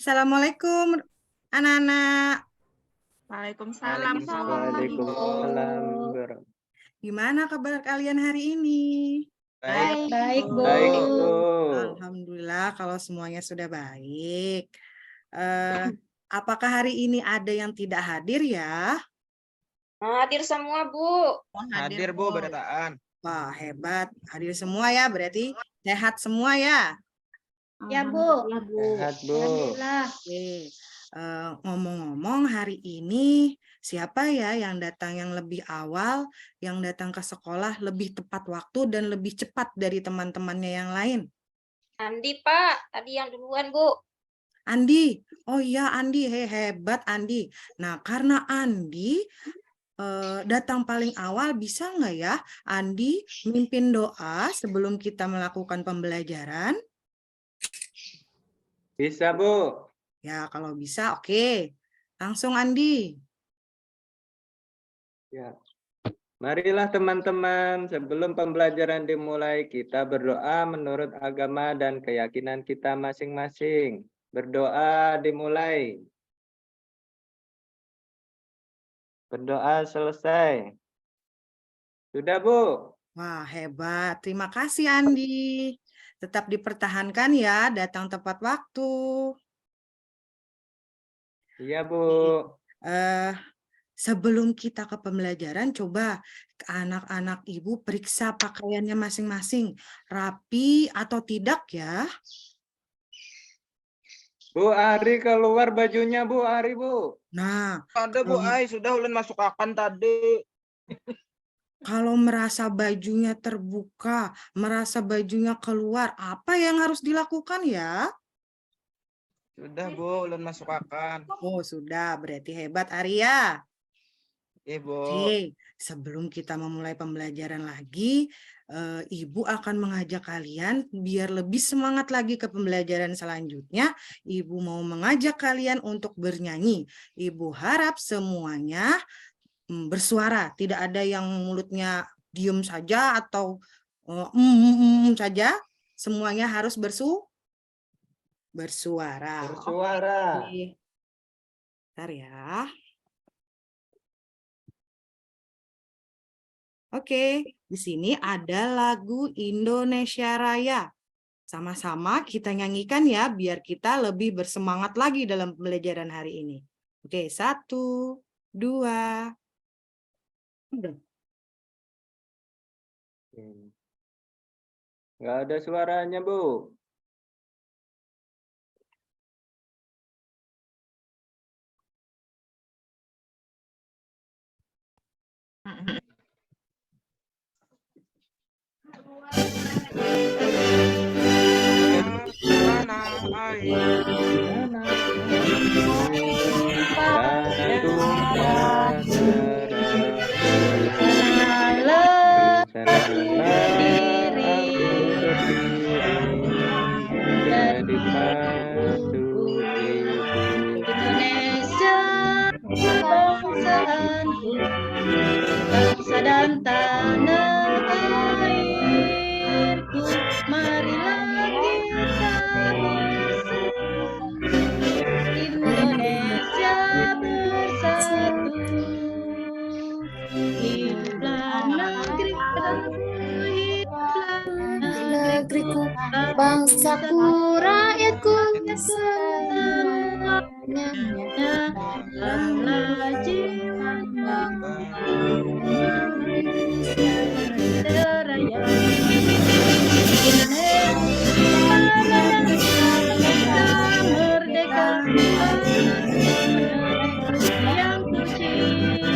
Assalamualaikum anak-anak. Waalaikumsalam, Bu. Waalaikumsalam. Gimana kabar kalian hari ini? Baik, Bu. Baik, Bu. Alhamdulillah kalau semuanya sudah baik. Apakah hari ini ada yang tidak hadir ya? Hadir semua, Bu. Hadir, Bu, berataan. Wah, hebat. Hadir semua ya, berarti sehat semua ya? Ya, Bu. Sehat, Bu. Alhamdulillah. Oke. Ngomong-ngomong hari ini siapa ya yang datang yang lebih awal, yang datang ke sekolah lebih tepat waktu dan lebih cepat dari teman-temannya yang lain? Andi, Pak. Tadi yang duluan, Bu. Andi, oh iya Andi, hebat Andi. Nah karena Andi datang paling awal, bisa nggak ya Andi mimpin doa sebelum kita melakukan pembelajaran? Bisa, Bu. Ya kalau bisa oke. Langsung Andi. Ya. Marilah teman-teman, sebelum pembelajaran dimulai, kita berdoa menurut agama dan keyakinan kita masing-masing. Berdoa dimulai. Berdoa selesai. Sudah, Bu? Wah, hebat. Terima kasih, Andi. Tetap dipertahankan ya, datang tepat waktu. Iya, Bu. Sebelum kita ke pembelajaran, coba anak-anak ibu periksa pakaiannya masing-masing. Rapi atau tidak ya? Bu Ari keluar bajunya, Bu Ari, Bu. Nah, Ada, Bu, sudah ulun masuk akan tadi. kalau merasa bajunya terbuka, merasa bajunya keluar, apa yang harus dilakukan ya? Sudah, Bu, ulun masuk akan. Oh, sudah. Berarti hebat, Arya. Bu. Oke, sebelum kita memulai pembelajaran lagi, Ibu akan mengajak kalian biar lebih semangat lagi ke pembelajaran selanjutnya. Ibu mau mengajak kalian untuk bernyanyi. Ibu harap semuanya bersuara, tidak ada yang mulutnya diem saja atau saja. Semuanya harus bersuara. Bersuara. Oke. Bentar ya. Oke, di sini ada lagu Indonesia Raya. Sama-sama kita nyanyikan ya, biar kita lebih bersemangat lagi dalam pembelajaran hari ini. Oke, 1, 2. Nggak ada suaranya, Bu. Indonesia, bangsaanku, bangsa dan tanah airku, marilah kita bersatu, Indonesia bersatu, hiduplah negeriku, hiduplah negeriku, bangsaku, rakyatku, semuanya, dalamlah jiwamu, Indonesia Raya, Indonesia merdeka, yang ku cinta,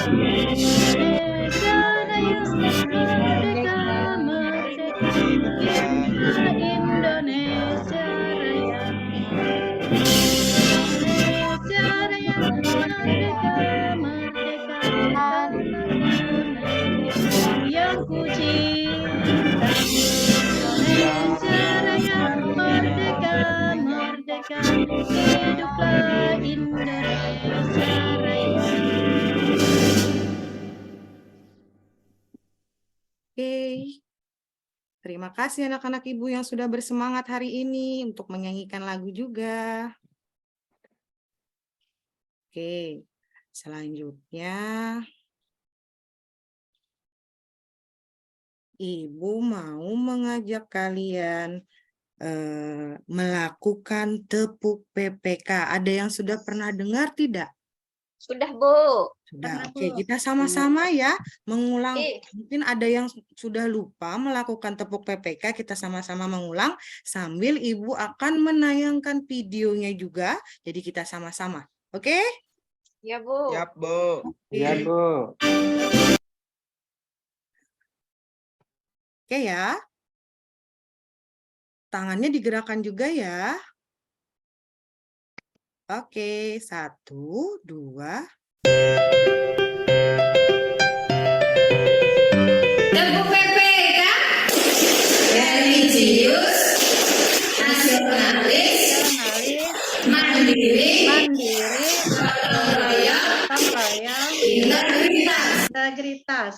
Indonesia Raya, merdeka, merdeka, Indonesia Raya, Indonesia Raya, merdeka, merdeka, yang ku cinta, Indonesia Raya, merdeka, merdeka, hiduplah Indonesia Raya. Oke. Terima kasih anak-anak ibu yang sudah bersemangat hari ini untuk menyanyikan lagu juga. Oke, selanjutnya Ibu mau mengajak kalian melakukan tepuk PPK. Ada yang sudah pernah dengar tidak? Sudah, Bu. Sudah. Pernah, Oke, Bu. kita sama-sama ya mengulang. Ih, Mungkin ada yang sudah lupa melakukan tepuk PPK, kita sama-sama mengulang sambil Ibu akan menayangkan videonya juga. Jadi kita sama-sama. Oke? ya, Bu. Siap, Bu. Iya, Oke. Bu. Oke ya. Tangannya digerakkan juga ya. Oke, 1, 2. Tepuk PPK religius, nasionalis, Nasionalis, mandiri, mandiri, gotong royong, gotong royong, integritas. integritas.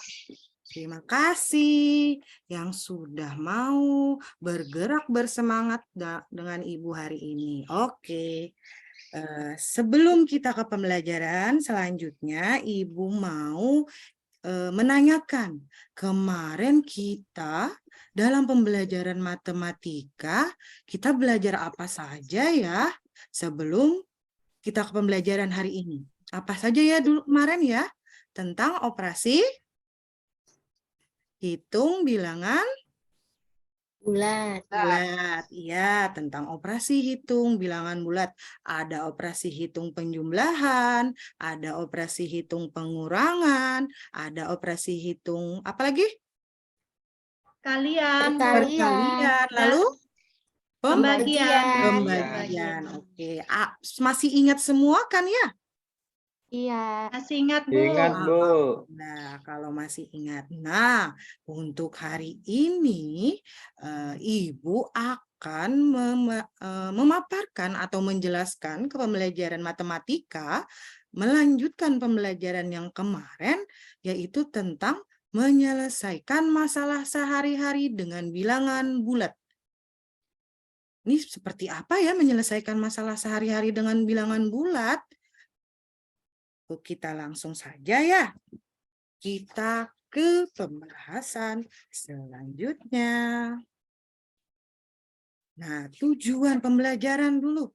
Terima kasih yang sudah mau bergerak bersemangat dengan Ibu hari ini. Oke, sebelum kita ke pembelajaran selanjutnya, Ibu mau menanyakan, kemarin kita dalam pembelajaran matematika, kita belajar apa saja ya sebelum kita ke pembelajaran hari ini? Apa saja ya dulu kemarin ya? Tentang operasi hitung bilangan Bulat. bulat. Iya, tentang operasi hitung bilangan bulat. Ada operasi hitung penjumlahan, ada operasi hitung pengurangan, ada operasi hitung apa lagi? Kalian, Bu. Perkalian. Lalu Pembagian. pembagian. Oke. Masih ingat semua kan ya? Iya. Masih ingat, Bu? Ingat, Bu. Nah, kalau masih ingat. Nah, untuk hari ini Ibu akan memaparkan atau menjelaskan ke pembelajaran matematika, melanjutkan pembelajaran yang kemarin, yaitu tentang menyelesaikan masalah sehari-hari dengan bilangan bulat. Ini seperti apa ya menyelesaikan masalah sehari-hari dengan bilangan bulat? Kita langsung saja ya. Kita ke pembahasan selanjutnya. Nah, tujuan pembelajaran dulu.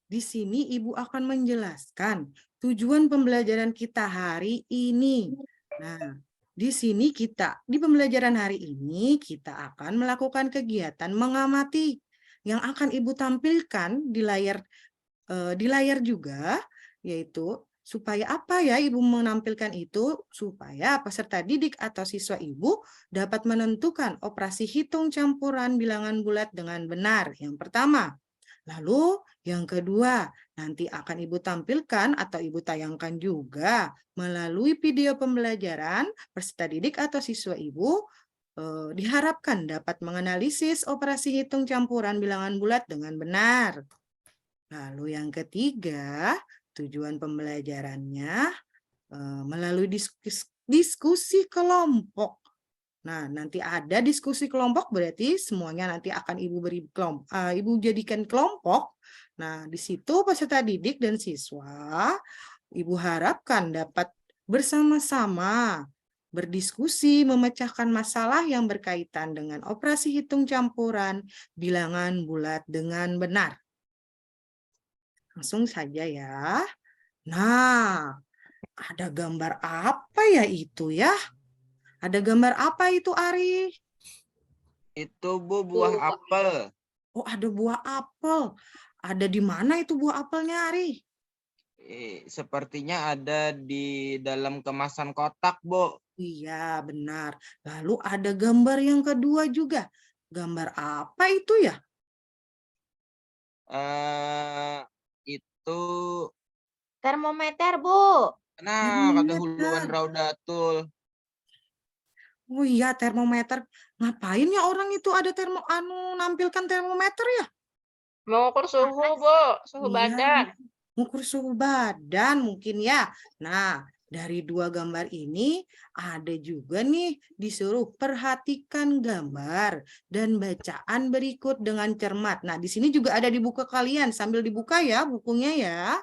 Di sini Ibu akan menjelaskan tujuan pembelajaran kita hari ini. Nah, di sini di pembelajaran hari ini kita akan melakukan kegiatan mengamati yang akan Ibu tampilkan di layar juga, yaitu supaya apa ya Ibu menampilkan itu? Supaya peserta didik atau siswa Ibu dapat menentukan operasi hitung campuran bilangan bulat dengan benar. Yang pertama. Lalu yang kedua, nanti akan Ibu tampilkan atau Ibu tayangkan juga melalui video pembelajaran peserta didik atau siswa Ibu diharapkan dapat menganalisis operasi hitung campuran bilangan bulat dengan benar. Lalu yang ketiga, tujuan pembelajarannya melalui diskusi kelompok. Nah, nanti ada diskusi kelompok, berarti semuanya nanti akan Ibu jadikan kelompok. Nah, di situ peserta didik dan siswa Ibu harapkan dapat bersama-sama berdiskusi memecahkan masalah yang berkaitan dengan operasi hitung campuran bilangan bulat dengan benar. Langsung saja ya. Nah, ada gambar apa ya itu ya? Ada gambar apa itu, Ari? Itu, Bu, buah apel. Oh, ada buah apel. Ada di mana itu buah apelnya, Ari? Sepertinya ada di dalam kemasan kotak, Bu. Iya, benar. Lalu ada gambar yang kedua juga. Gambar apa itu ya? Itu, Termometer, Bu. nah, ada Termometer. huluan raudatul. Oh iya, termometer. Ngapain ya orang itu ada nampilkan termometer ya? Mengukur suhu, Bu. Suhu Iya, badan. mengukur suhu badan mungkin ya. Nah, dari dua gambar ini ada juga nih disuruh perhatikan gambar dan bacaan berikut dengan cermat. Nah, di sini juga ada di buku kalian. Sambil dibuka ya bukunya ya.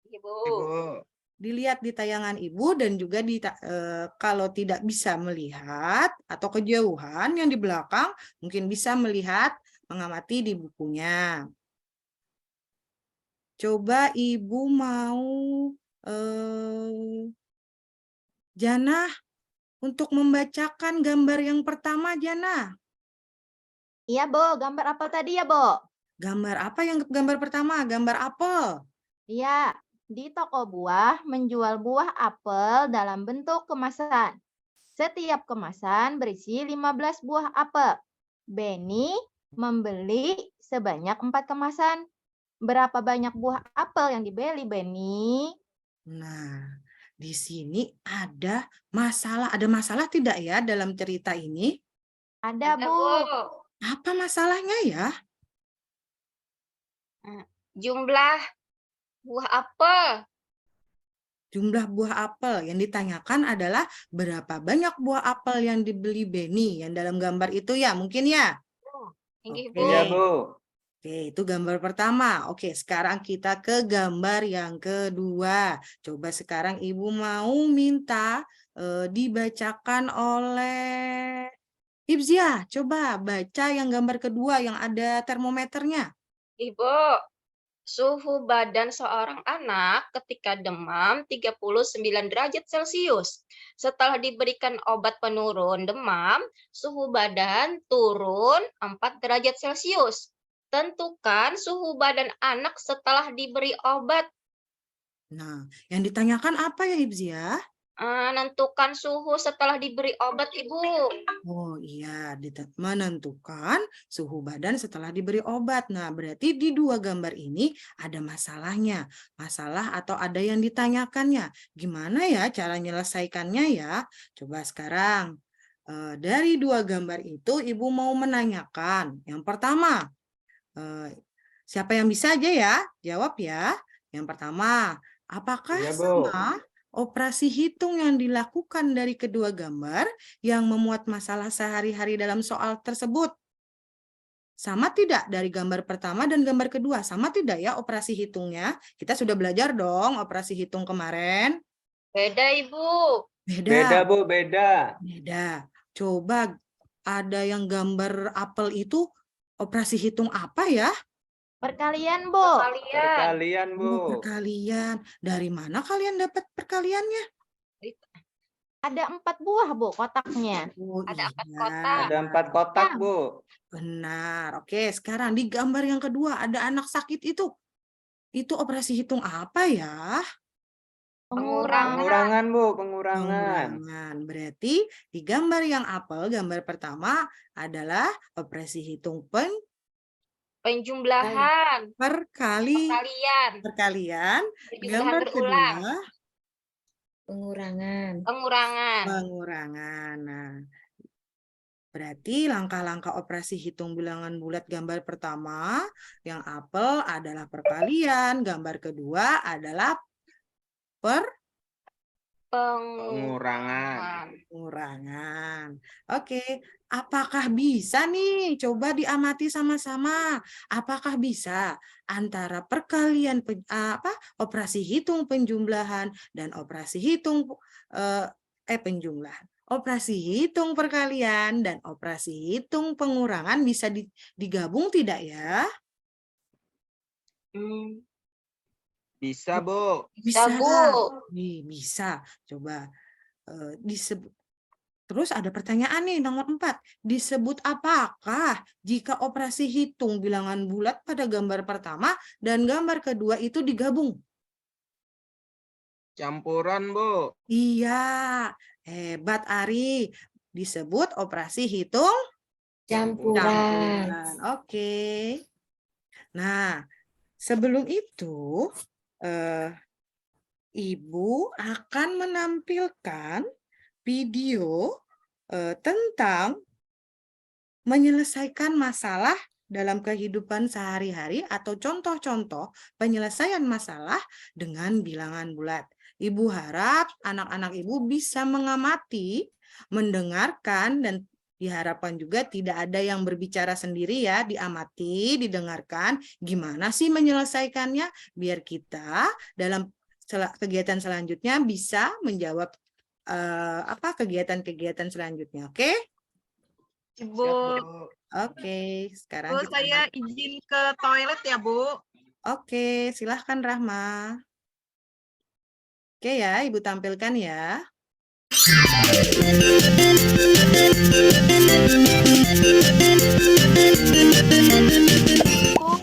Iya, Ibu. Ibu. Dilihat di tayangan Ibu dan juga kalau tidak bisa melihat atau kejauhan yang di belakang, mungkin bisa melihat, mengamati di bukunya. Coba Ibu mau Jana untuk membacakan gambar yang pertama, Jana. Iya, Bu. Gambar apel tadi ya, Bu? Gambar apa yang gambar pertama? Gambar apel. Iya. Di toko buah menjual buah apel dalam bentuk kemasan. Setiap kemasan berisi 15 buah apel. Benny membeli sebanyak 4 kemasan. Berapa banyak buah apel yang dibeli, Benny? Nah, di sini ada masalah. Ada masalah tidak ya dalam cerita ini? Ada, Bu. Apa masalahnya ya? Jumlah buah apel. Jumlah buah apel. Yang ditanyakan adalah berapa banyak buah apel yang dibeli Benny yang dalam gambar itu ya, mungkin ya? Tinggi, Oke. Bu. Iya, Bu. Oke, itu gambar pertama. Oke, sekarang kita ke gambar yang kedua. Coba sekarang Ibu mau minta dibacakan oleh Hibzia. Coba baca yang gambar kedua yang ada termometernya. Ibu, suhu badan seorang anak ketika demam 39 derajat Celcius. Setelah diberikan obat penurun demam, suhu badan turun 4 derajat Celcius. Tentukan suhu badan anak setelah diberi obat. Nah, yang ditanyakan apa ya Hibzia? Menentukan suhu setelah diberi obat, Ibu. Oh iya, menentukan suhu badan setelah diberi obat. Nah, berarti di dua gambar ini ada masalahnya. Masalah atau ada yang ditanyakannya. Gimana ya cara menyelesaikannya ya? Coba sekarang. Dari dua gambar itu, Ibu mau menanyakan. Yang pertama, siapa yang bisa aja ya? Jawab ya. Yang pertama, apakah Iya, Bu. sama operasi hitung yang dilakukan dari kedua gambar yang memuat masalah sehari-hari dalam soal tersebut? Sama tidak dari gambar pertama dan gambar kedua? Sama tidak ya operasi hitungnya? Kita sudah belajar dong operasi hitung kemarin. Beda, Ibu. Beda, Bu, beda. Beda. Coba ada yang gambar apel itu operasi hitung apa ya? Perkalian, Bu. Perkalian, Bu. Perkalian. Dari mana kalian dapat perkaliannya? Ada 4 buah, Bu, kotaknya. Oh, Ada 4 iya. kotak. Ada 4 kotak, Bu. Benar. Oke, sekarang di gambar yang kedua ada anak sakit itu. Itu operasi hitung apa ya? Pengurangan, Bu, pengurangan. Pengurangan. Berarti di gambar yang apel, gambar pertama adalah operasi hitung Penjumlahan. perkalian. Perjumlahan Gambar berulang. kedua Pengurangan. pengurangan. Nah, berarti langkah-langkah operasi hitung bilangan bulat gambar pertama yang apel adalah perkalian, gambar kedua adalah Pengurangan. pengurangan. Oke, apakah bisa nih? Coba diamati sama-sama. Apakah bisa antara perkalian operasi hitung penjumlahan dan operasi hitung penjumlahan. Operasi hitung perkalian dan operasi hitung pengurangan bisa digabung tidak ya? Bisa, Bu. Bisa, Bu. Bisa. Coba disebut. Terus ada pertanyaan nih nomor 4. Disebut apakah jika operasi hitung bilangan bulat pada gambar pertama dan gambar kedua itu digabung? Campuran, Bu. Iya, hebat Ari. Disebut operasi hitung campuran. Oke. Nah, sebelum itu Ibu akan menampilkan video tentang menyelesaikan masalah dalam kehidupan sehari-hari atau contoh-contoh penyelesaian masalah dengan bilangan bulat. Ibu harap anak-anak Ibu bisa mengamati, mendengarkan, dan diharapkan juga tidak ada yang berbicara sendiri ya, diamati, didengarkan, gimana sih menyelesaikannya, biar kita dalam kegiatan selanjutnya bisa menjawab kegiatan-kegiatan selanjutnya. Oke? Siap, Bu, Bu. Oke, sekarang Bu, kita saya izin ke toilet ya, Bu. Oke, silahkan Rahma. Oke ya, Ibu tampilkan ya.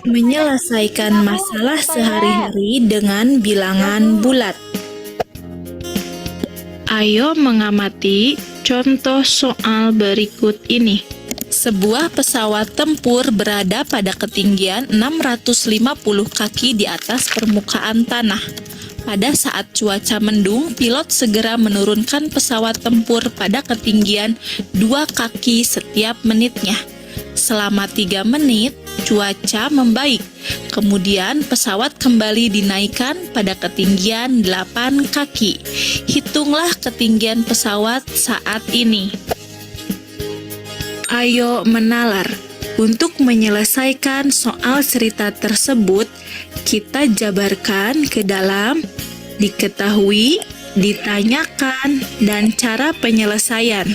Menyelesaikan masalah sehari-hari dengan bilangan bulat. Ayo mengamati contoh soal berikut ini. Sebuah pesawat tempur berada pada ketinggian 650 kaki di atas permukaan tanah. Pada saat cuaca mendung, pilot segera menurunkan pesawat tempur pada ketinggian 2 kaki setiap menitnya. Selama 3 menit, cuaca membaik. Kemudian pesawat kembali dinaikkan pada ketinggian 8 kaki. Hitunglah ketinggian pesawat saat ini. Ayo menalar. Untuk menyelesaikan soal cerita tersebut, kita jabarkan ke dalam diketahui, ditanyakan, dan cara penyelesaian.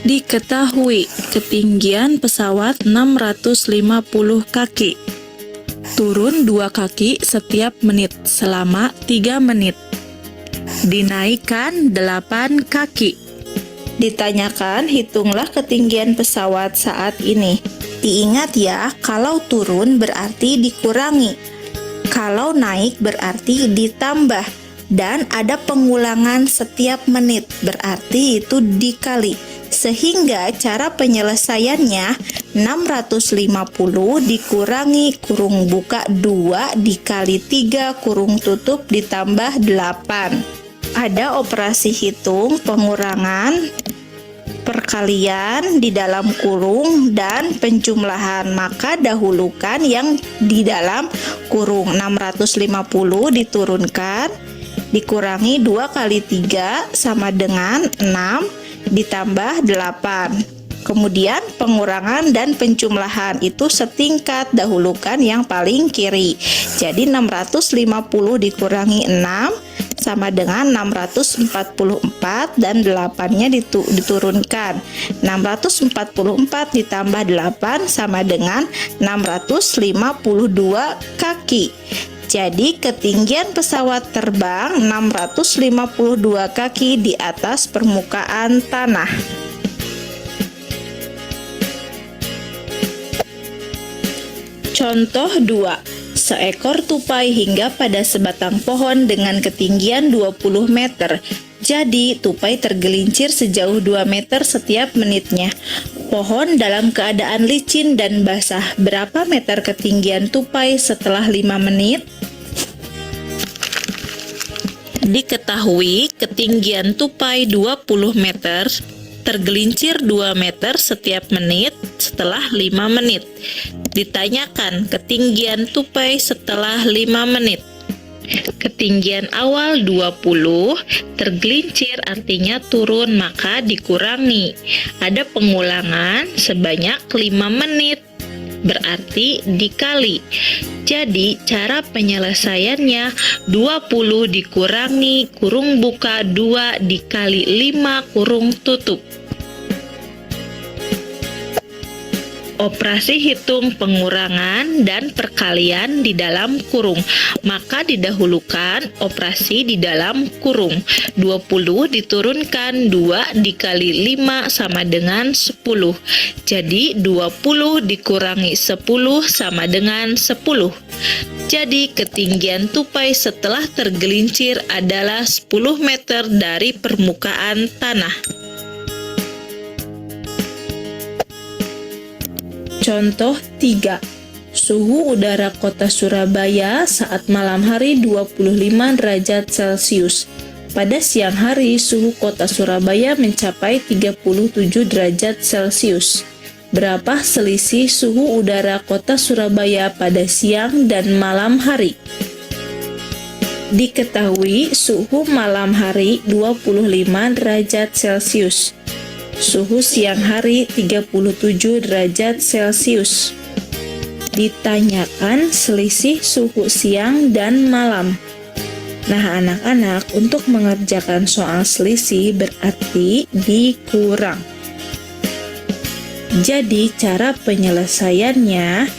Diketahui, ketinggian pesawat 650 kaki. Turun 2 kaki setiap menit selama 3 menit. Dinaikkan 8 kaki. Ditanyakan, hitunglah ketinggian pesawat saat ini. Diingat ya, kalau turun berarti dikurangi. Kalau naik berarti ditambah. Dan ada pengulangan setiap menit, berarti itu dikali. Sehingga cara penyelesaiannya 650 dikurangi kurung buka 2 dikali 3 kurung tutup ditambah 8. Ada operasi hitung, pengurangan, perkalian di dalam kurung, dan penjumlahan. Maka dahulukan yang di dalam kurung. 650 diturunkan, dikurangi 2 kali 3 sama dengan 6 ditambah 8. Kemudian pengurangan dan penjumlahan itu setingkat, dahulukan yang paling kiri. Jadi 650 dikurangi 6 sama dengan 644 dan 8-nya diturunkan. 644 ditambah 8 sama dengan 652 kaki. Jadi ketinggian pesawat terbang 652 kaki di atas permukaan tanah. Contoh 2. Seekor tupai hingga pada sebatang pohon dengan ketinggian 20 meter. Jadi, tupai tergelincir sejauh 2 meter setiap menitnya. Pohon dalam keadaan licin dan basah. Berapa meter ketinggian tupai setelah 5 menit? Diketahui ketinggian tupai 20 meter, tergelincir 2 meter setiap menit setelah 5 menit. Ditanyakan ketinggian tupai setelah 5 menit. Ketinggian awal 20, tergelincir artinya turun, maka dikurangi. Ada pengulangan sebanyak 5 menit, berarti dikali. Jadi cara penyelesaiannya 20 dikurangi kurung buka 2 dikali 5 kurung tutup. Operasi hitung pengurangan dan perkalian di dalam kurung. Maka didahulukan operasi di dalam kurung. 20 diturunkan 2 dikali 5 sama dengan 10. Jadi 20 dikurangi 10 sama dengan 10. Jadi ketinggian tupai setelah tergelincir adalah 10 meter dari permukaan tanah. Contoh 3. Suhu udara kota Surabaya saat malam hari 25 derajat Celcius. Pada siang hari, suhu kota Surabaya mencapai 37 derajat Celcius. Berapa selisih suhu udara kota Surabaya pada siang dan malam hari? Diketahui suhu malam hari 25 derajat Celcius. Suhu siang hari 37 derajat Celcius. Ditanyakan selisih suhu siang dan malam. Nah, anak-anak, untuk mengerjakan soal selisih berarti dikurang. Jadi, cara penyelesaiannya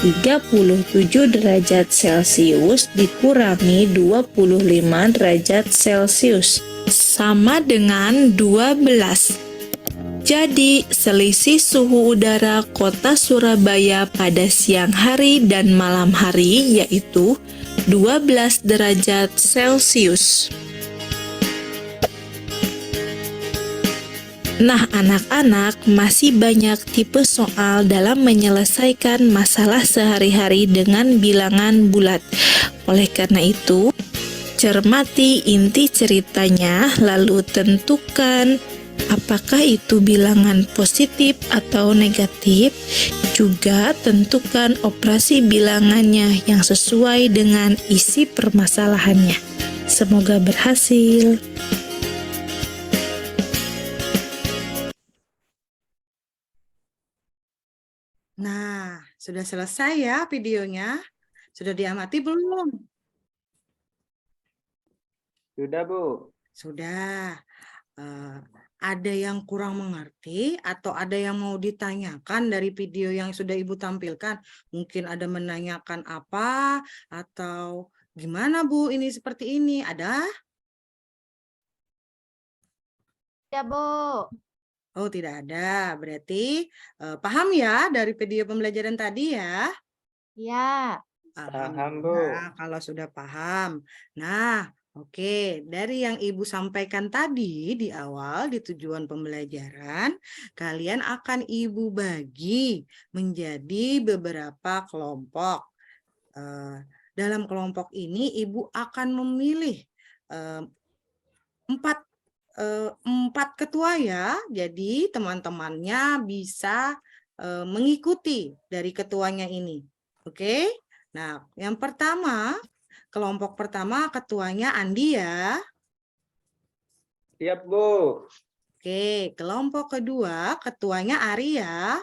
37 derajat Celcius dikurangi 25 derajat Celcius sama dengan 12. Jadi, selisih suhu udara kota Surabaya pada siang hari dan malam hari yaitu 12 derajat Celcius. Nah, anak-anak, masih banyak tipe soal dalam menyelesaikan masalah sehari-hari dengan bilangan bulat. Oleh karena itu, cermati inti ceritanya, lalu tentukan apakah itu bilangan positif atau negatif. Juga tentukan operasi bilangannya yang sesuai dengan isi permasalahannya. Semoga berhasil. Nah, sudah selesai ya videonya? Sudah diamati belum? Sudah, Bu. Sudah. Ada yang kurang mengerti atau ada yang mau ditanyakan dari video yang sudah Ibu tampilkan? Mungkin ada menanyakan apa atau gimana Bu ini seperti ini? Ada? Ya, Bu. Oh, tidak ada. Berarti paham ya dari video pembelajaran tadi ya? Ya. Paham, Bu. Alhamdulillah kalau sudah paham. Nah, oke, dari yang Ibu sampaikan tadi di awal di tujuan pembelajaran, kalian akan Ibu bagi menjadi beberapa kelompok. Dalam kelompok ini Ibu akan memilih empat ketua ya. Jadi teman-temannya bisa mengikuti dari ketuanya ini. Oke? Nah, yang pertama, kelompok pertama ketuanya Andi ya. Siap, Bu. Oke, kelompok kedua ketuanya Ari ya.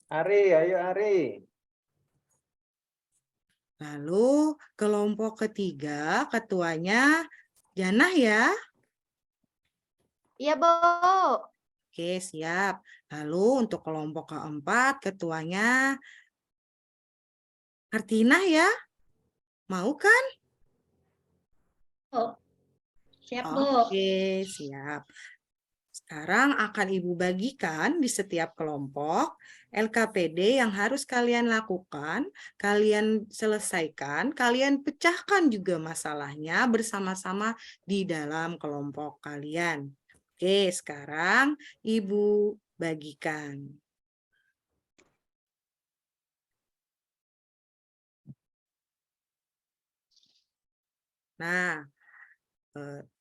Ari, ayo Ari. Lalu kelompok ketiga ketuanya Janah ya. Iya, Bu. Oke, siap. Lalu untuk kelompok keempat ketuanya Kartina ya. Mau kan? Siap, Bu. Oke, siap. Sekarang akan Ibu bagikan di setiap kelompok LKPD yang harus kalian lakukan, kalian selesaikan, kalian pecahkan juga masalahnya bersama-sama di dalam kelompok kalian. Oke, sekarang Ibu bagikan. Nah,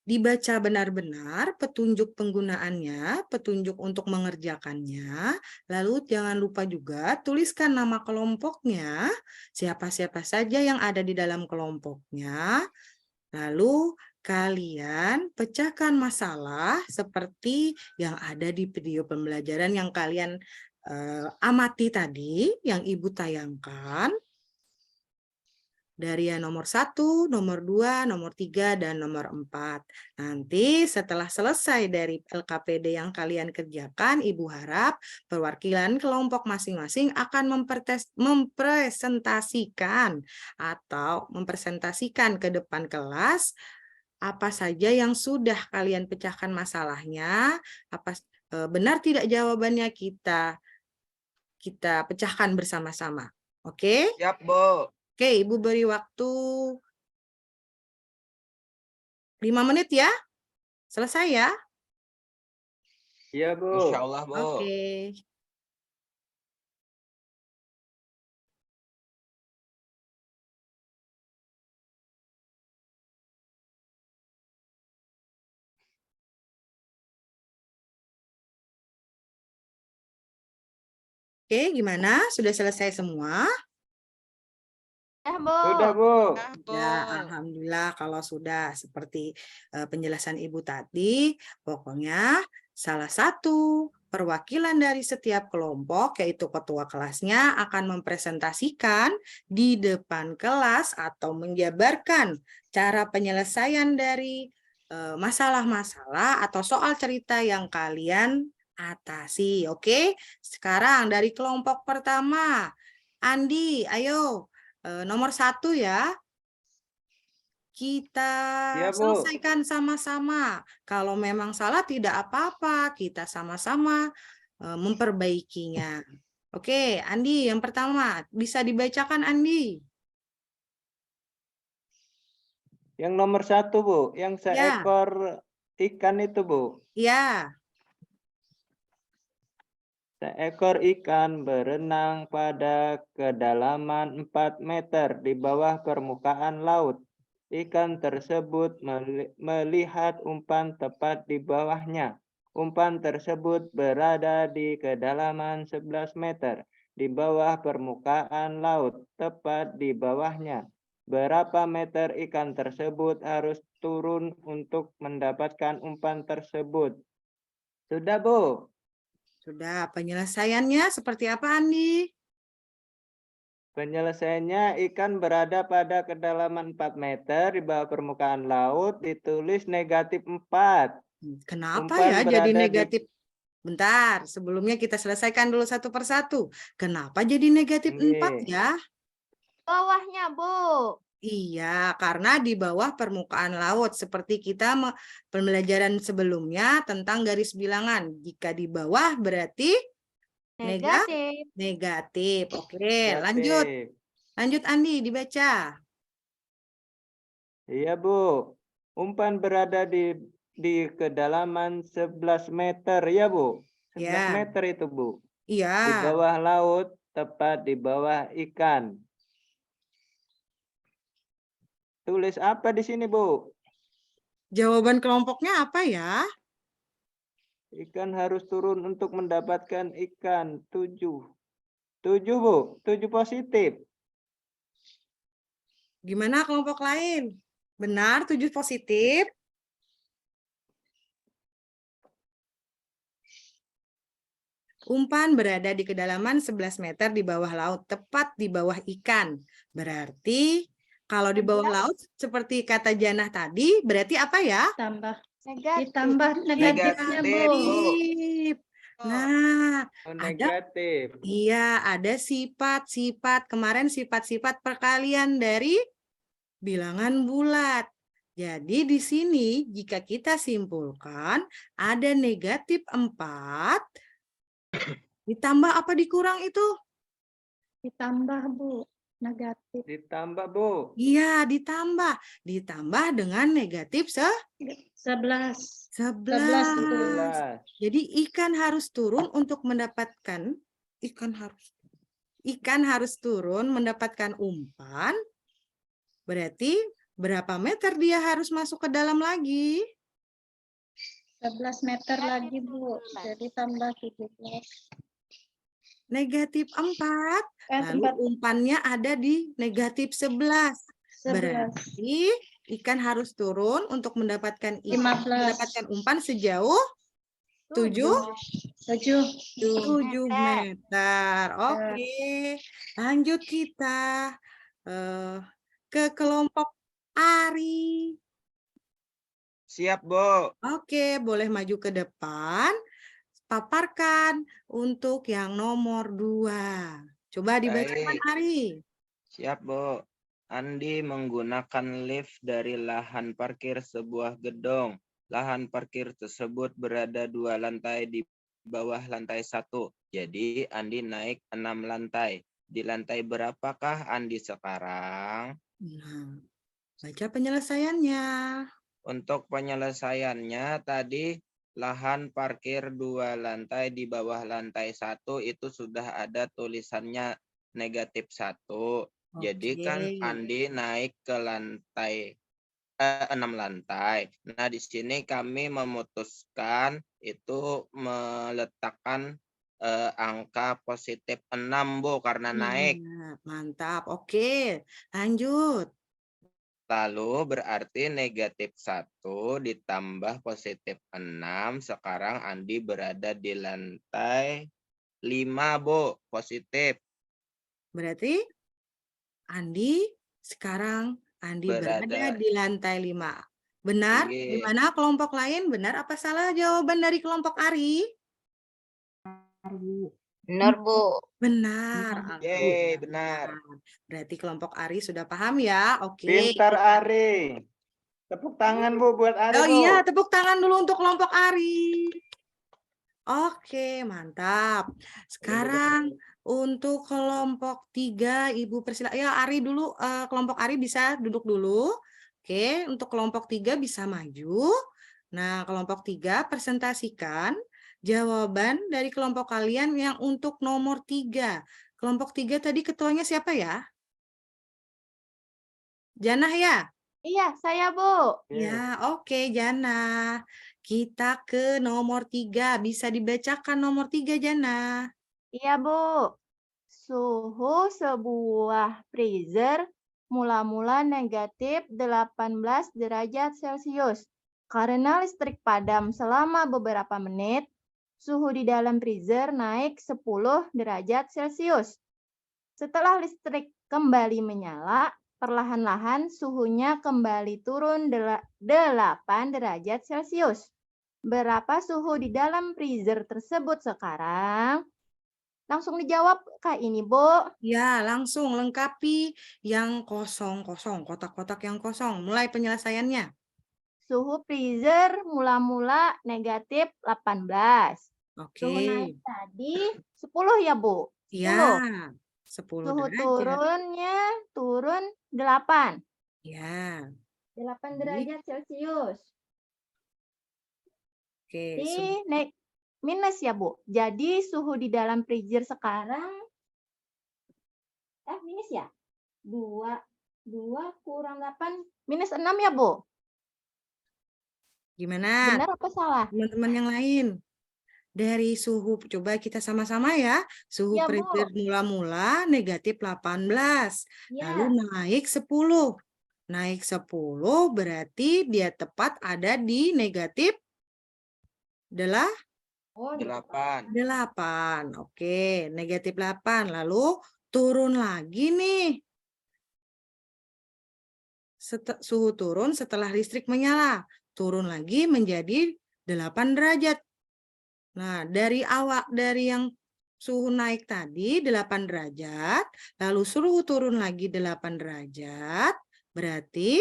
dibaca benar-benar petunjuk penggunaannya, petunjuk untuk mengerjakannya, lalu jangan lupa juga tuliskan nama kelompoknya, siapa-siapa saja yang ada di dalam kelompoknya, lalu kalian pecahkan masalah seperti yang ada di video pembelajaran yang kalian amati tadi, yang Ibu tayangkan. Dari yang nomor 1, nomor 2, nomor 3, dan nomor 4. Nanti setelah selesai dari LKPD yang kalian kerjakan, Ibu harap perwakilan kelompok masing-masing akan mempresentasikan ke depan kelas apa saja yang sudah kalian pecahkan masalahnya, benar tidak jawabannya kita pecahkan bersama-sama. Oke? Siap, Bu. Oke, Ibu beri waktu 5 menit ya. Selesai ya? Iya, Bu. Insya Allah, Bu. Oke. Oke, gimana? Sudah selesai semua? Ya, Bu. Sudah, Bu. Ya, alhamdulillah kalau sudah seperti penjelasan Ibu tadi, pokoknya salah satu perwakilan dari setiap kelompok, yaitu ketua kelasnya, akan mempresentasikan di depan kelas atau menjabarkan cara penyelesaian dari masalah-masalah atau soal cerita yang kalian atasi. Oke, sekarang dari kelompok pertama, Andi, ayo nomor 1 ya. Kita Iya, Bu. selesaikan sama-sama. Kalau memang salah tidak apa-apa, kita sama-sama memperbaikinya. Oke, Andi, yang pertama bisa dibacakan, Andi. Yang nomor 1, Bu. Yang Ya. seekor ikan itu, Bu. Ya, Seekor ikan berenang pada kedalaman 4 meter di bawah permukaan laut. Ikan tersebut melihat umpan tepat di bawahnya. Umpan tersebut berada di kedalaman 11 meter di bawah permukaan laut, tepat di bawahnya. Berapa meter ikan tersebut harus turun untuk mendapatkan umpan tersebut? Sudah, Bu. sudah. Penyelesaiannya seperti apa, Andi? Penyelesaiannya, ikan berada pada kedalaman 4 meter di bawah permukaan laut, ditulis negatif 4. Kenapa Umpan ya jadi berada di- negatif? Bentar, sebelumnya kita selesaikan dulu satu persatu. Kenapa jadi negatif 4 Oke. ya? Bawahnya, Bu. Iya, karena di bawah permukaan laut. Seperti kita pembelajaran sebelumnya tentang garis bilangan. Jika di bawah berarti Negatif. negatif. Oke, lanjut. Negatif. Lanjut, Andi, dibaca. Iya, Bu. Umpan berada di kedalaman 11 meter, ya, Bu. 11 Ya. meter itu, Bu. Di Iya. bawah laut, tepat di bawah ikan. Tulis apa di sini, Bu? Jawaban kelompoknya apa ya? Ikan harus turun untuk mendapatkan ikan. 7. 7, Bu. 7 positif. Gimana kelompok lain? Benar, 7 positif. Umpan berada di kedalaman 11 meter di bawah laut, tepat di bawah ikan. Berarti kalau di bawah laut seperti kata Janah tadi, berarti apa ya? Tambah. Negatif. Ditambah negatifnya, Bu. Negatif. Nah, Oh, ada negatif. iya, ada sifat-sifat. Kemarin sifat-sifat perkalian dari bilangan bulat. Jadi di sini jika kita simpulkan ada negatif 4 ditambah apa dikurang itu? Ditambah, Bu. Negatif. Ditambah, Bu. Iya, ditambah. Ditambah dengan negatif 11. 11. 11. Jadi ikan harus turun untuk mendapatkan ikan harus turun mendapatkan umpan. Berarti berapa meter dia harus masuk ke dalam lagi? 11 meter lagi, Bu. Jadi tambah 17. Negatif 4. Kan Lalu umpannya ada di negatif 11. 11. Berarti ikan harus turun untuk mendapatkan 15. mendapatkan umpan sejauh 7 meter. Oke. Lanjut kita ke kelompok Ari. Siap, Bu. Oke, boleh maju ke depan. Paparkan untuk yang nomor 2. Coba dibacakan, Baik. Ari. Siap, Bu. Andi menggunakan lift dari lahan parkir sebuah gedung. Lahan parkir tersebut berada 2 lantai di bawah lantai 1. Jadi Andi naik 6 lantai. Di lantai berapakah Andi sekarang? Nah, baca penyelesaiannya. Untuk penyelesaiannya tadi lahan parkir 2 lantai di bawah lantai 1 itu sudah ada tulisannya negatif 1. Jadi kan Oke. Andi naik ke lantai 6 lantai. Nah, di sini kami memutuskan itu meletakkan angka positif 6, Bu, karena naik. Iya, mantap. Oke, lanjut. Lalu berarti negatif 1 ditambah positif 6. Sekarang Andi berada di lantai 5, Bu. Positif. Berarti Andi berada Berada. di lantai 5. Benar? Inggih. Gimana kelompok lain? Benar apa salah jawaban dari kelompok Ari? Benar, Bu. Benar. Yeay, Alhamdulillah benar. Berarti kelompok Ari sudah paham ya? Oke. Pintar Ari. Tepuk tangan Bu buat Ari Oh Bu. iya, tepuk tangan dulu untuk kelompok Ari. Oke, mantap. Sekarang untuk kelompok 3, Ibu persilakan. Ya, Ari dulu, kelompok Ari bisa duduk dulu. Oke, untuk kelompok 3 bisa maju. Nah, kelompok 3 presentasikan jawaban dari kelompok kalian yang untuk nomor 3. Kelompok 3 tadi ketuanya siapa ya? Janah ya? Iya, saya, Bu. Ya, oke, Jana. Kita ke nomor 3. Bisa dibacakan nomor 3, Jana. Iya, Bu. Suhu sebuah freezer mula-mula negatif 18 derajat Celcius. Karena listrik padam selama beberapa menit, suhu di dalam freezer naik 10 derajat Celcius. Setelah listrik kembali menyala, perlahan-lahan suhunya kembali turun 8 derajat Celcius. Berapa suhu di dalam freezer tersebut sekarang? Langsung dijawab Kak ini, Bu. Ya, langsung lengkapi yang kosong-kosong, kotak-kotak yang kosong. Mulai penyelesaiannya. Suhu freezer mula-mula negatif 18. Suhu naik Oke. tadi 10 ya, Bu? Ya, 10 Suhu derajat. turunnya turun 8. Ya, 8 Baik. derajat Celcius. oke. Naik minus ya, Bu. Jadi suhu di dalam freezer sekarang minus ya? 2 kurang 8 minus 6 ya, Bu? Gimana? Benar apa salah? Teman-teman yang lain. Dari suhu, coba kita sama-sama ya. Suhu Iya, Bu. freezer mula-mula negatif 18. Ya. Lalu naik 10. Naik 10 berarti dia tepat ada di negatif 8. 8. Oke, negatif 8. Lalu turun lagi nih. Suhu turun setelah listrik menyala. Turun lagi menjadi 8 derajat. Nah, dari yang suhu naik tadi 8 derajat, lalu suhu turun lagi 8 derajat, berarti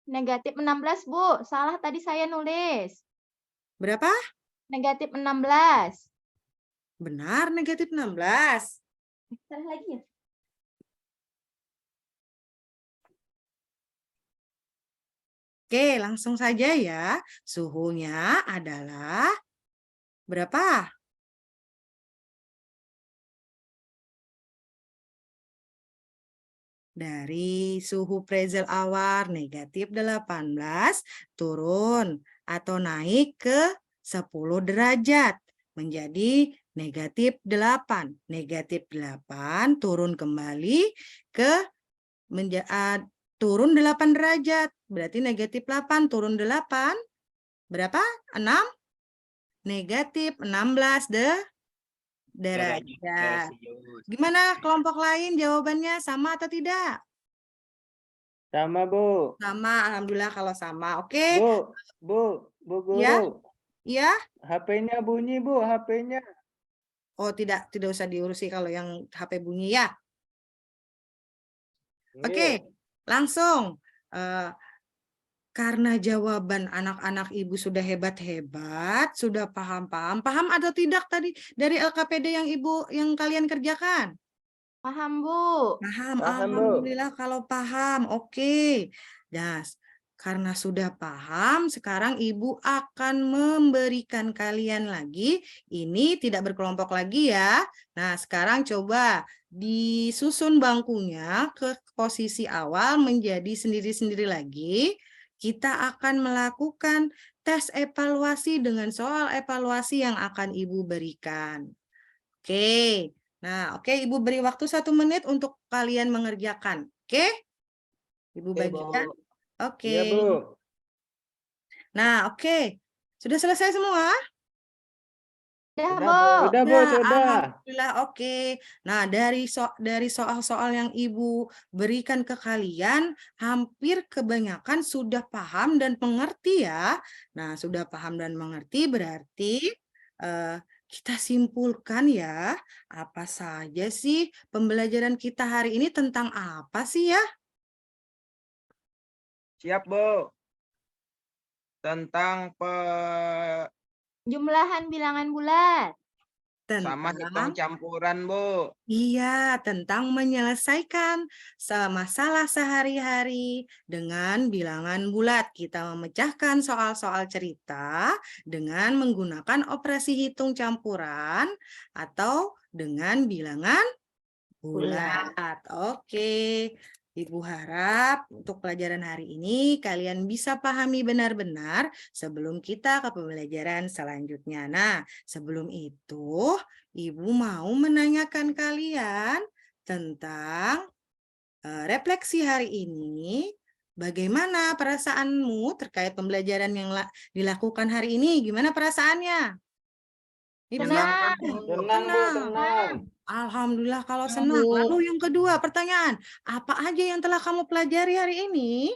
Negatif 16, Bu. Salah tadi saya nulis. berapa? Negatif 16. Benar, negatif 16. Salah lagi ya? Oke, langsung saja ya. Suhunya adalah berapa? Dari suhu freezer awal negatif 18 turun atau naik ke 10 derajat menjadi negatif 8. Negatif 8 turun kembali ke turun 8 derajat. Berarti negatif 8 turun 8. Berapa? 6? Negatif 16 derajat. Gimana kelompok lain jawabannya sama atau tidak? Sama Bu. Sama, alhamdulillah kalau sama. Oke. Bu Guru. Ya? Iya? HP-nya bunyi Bu, HP-nya. Oh, tidak usah diurusi kalau yang HP bunyi ya. Oke, langsung. Karena jawaban anak-anak Ibu sudah hebat-hebat, sudah paham-paham. Paham atau tidak tadi dari LKPD yang kalian kerjakan? Paham, Bu. Paham, Paham, Bu. alhamdulillah kalau paham. Oke. Nah, karena sudah paham, sekarang Ibu akan memberikan kalian lagi. Ini tidak berkelompok lagi ya. Nah, sekarang coba disusun bangkunya ke posisi awal menjadi sendiri-sendiri lagi. Kita akan melakukan tes evaluasi dengan soal evaluasi yang akan Ibu berikan. Oke. Nah, oke, Ibu beri waktu 1 menit untuk kalian mengerjakan. Oke? Ibu Oke, bagi ya. Bu. Oke. Iya, Bu. Nah, oke. Sudah selesai semua? Udah, Sudah, Bu. Bu. Sudah, Bu. Ya, Sudah. alhamdulillah oke. Nah, dari soal-soal yang Ibu berikan ke kalian, hampir kebanyakan sudah paham dan mengerti ya. Nah, sudah paham dan mengerti berarti kita simpulkan ya, apa saja sih pembelajaran kita hari ini tentang apa sih ya? Siap, Bu. Tentang Jumlahan bilangan bulat. sama hitung Tentang campuran, Bu. Iya, tentang menyelesaikan masalah sehari-hari dengan bilangan bulat. Kita memecahkan soal-soal cerita dengan menggunakan operasi hitung campuran atau dengan bilangan bulat. Oke, Ibu harap untuk pelajaran hari ini kalian bisa pahami benar-benar sebelum kita ke pembelajaran selanjutnya. Nah, sebelum itu, Ibu mau menanyakan kalian tentang refleksi hari ini. Bagaimana perasaanmu terkait pembelajaran yang dilakukan hari ini? Gimana perasaannya? Ibu Senang, silakan. Bu. Tenang, Bu. Tenang. Alhamdulillah kalau senang. Lalu yang kedua pertanyaan, apa aja yang telah kamu pelajari hari ini?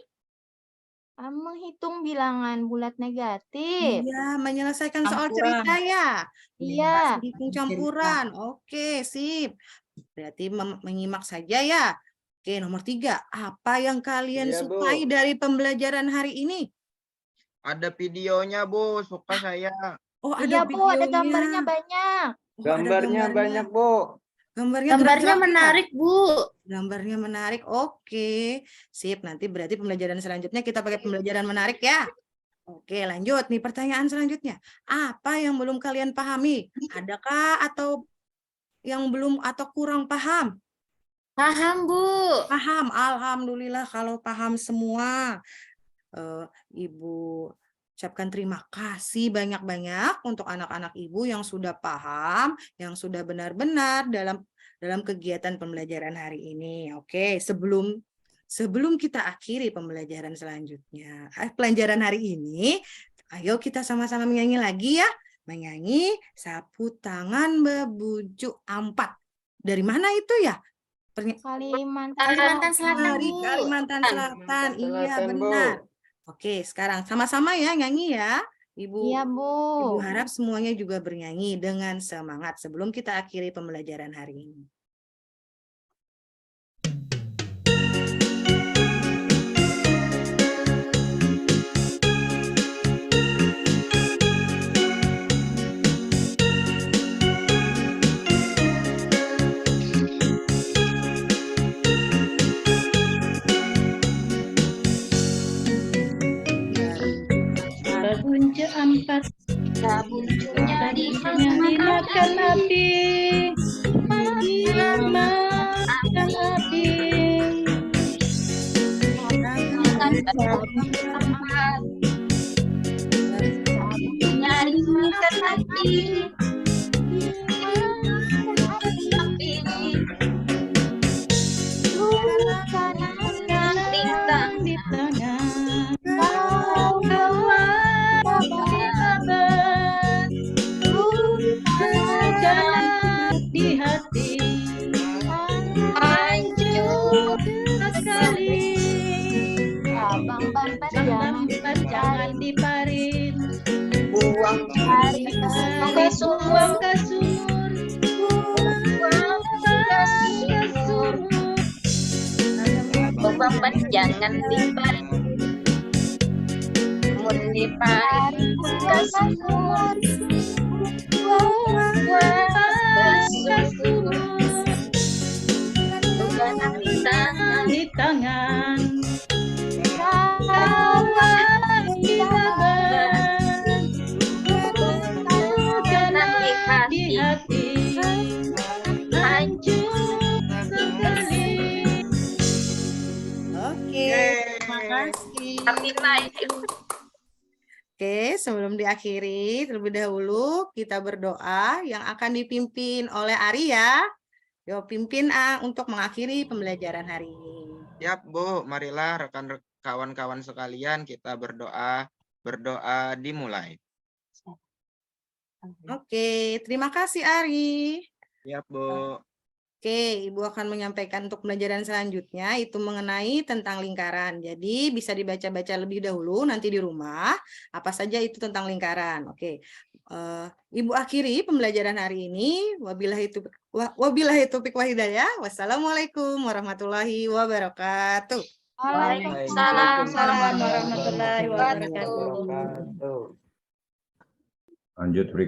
Menghitung bilangan bulat negatif. Iya, menyelesaikan soal cerita ya. Iya. Hitung campuran. Oke, sip. Berarti menyimak saja ya. Oke, nomor 3. Apa yang kalian Iya, Bu. sukai dari pembelajaran hari ini? Ada videonya, Bu. Suka saya. Oh, ada Iya, Bu, ada videonya. gambarnya banyak. Oh, ada Gambarnya banyak, Bu. Gambarnya Gambarnya gerak-gerak ya? menarik, Bu. Gambarnya menarik. Oke. Sip, nanti berarti pembelajaran selanjutnya kita pakai pembelajaran menarik ya. Oke, lanjut nih pertanyaan selanjutnya. Apa yang belum kalian pahami? Adakah atau yang belum atau kurang paham? Paham, Bu. Paham. Alhamdulillah kalau paham semua. Ibu ucapkan terima kasih banyak-banyak untuk anak-anak Ibu yang sudah paham, yang sudah benar-benar dalam kegiatan pembelajaran hari ini. Oke, sebelum kita akhiri pembelajaran selanjutnya, pelajaran hari ini, ayo kita sama-sama menyanyi lagi ya. Menyanyi Sapu Tangan Bebujuk Ampat. Dari mana itu ya? Kalimantan Selatan. Dari Bu. Kalimantan Selatan. Iya, Selatan, Bu. benar. Oke, sekarang sama-sama ya nyanyi ya. Ibu Iya, Bu. Ibu harap semuanya juga bernyanyi dengan semangat sebelum kita akhiri pembelajaran hari ini. Bunca ampat, Buncunya dimakan api, dimakan api. Di tangan, di hati, hancur sekali. Abang Bamban Abang jangan diparit, buang cari buang ke sumur, Bamban jangan diparit, mun diparit ke sumur, di tangan, di hati, hancur sekali. Oke, terima kasih. tapi naik. Oke, sebelum diakhiri, terlebih dahulu kita berdoa yang akan dipimpin oleh Ari ya. Yo, pimpin untuk mengakhiri pembelajaran hari ini. Siap, Bu. Marilah kawan-kawan sekalian kita berdoa. Berdoa dimulai. Oke, terima kasih Ari. Siap, Bu. Oke, Ibu akan menyampaikan untuk pembelajaran selanjutnya itu mengenai tentang lingkaran. Jadi bisa dibaca-baca lebih dahulu nanti di rumah apa saja itu tentang lingkaran. Oke, Ibu akhiri pembelajaran hari ini. Wabillahi taufiq wa hidayah. Wassalamualaikum warahmatullahi wabarakatuh. Waalaikumsalam warahmatullahi wabarakatuh. wabarakatuh. Lanjut berikut.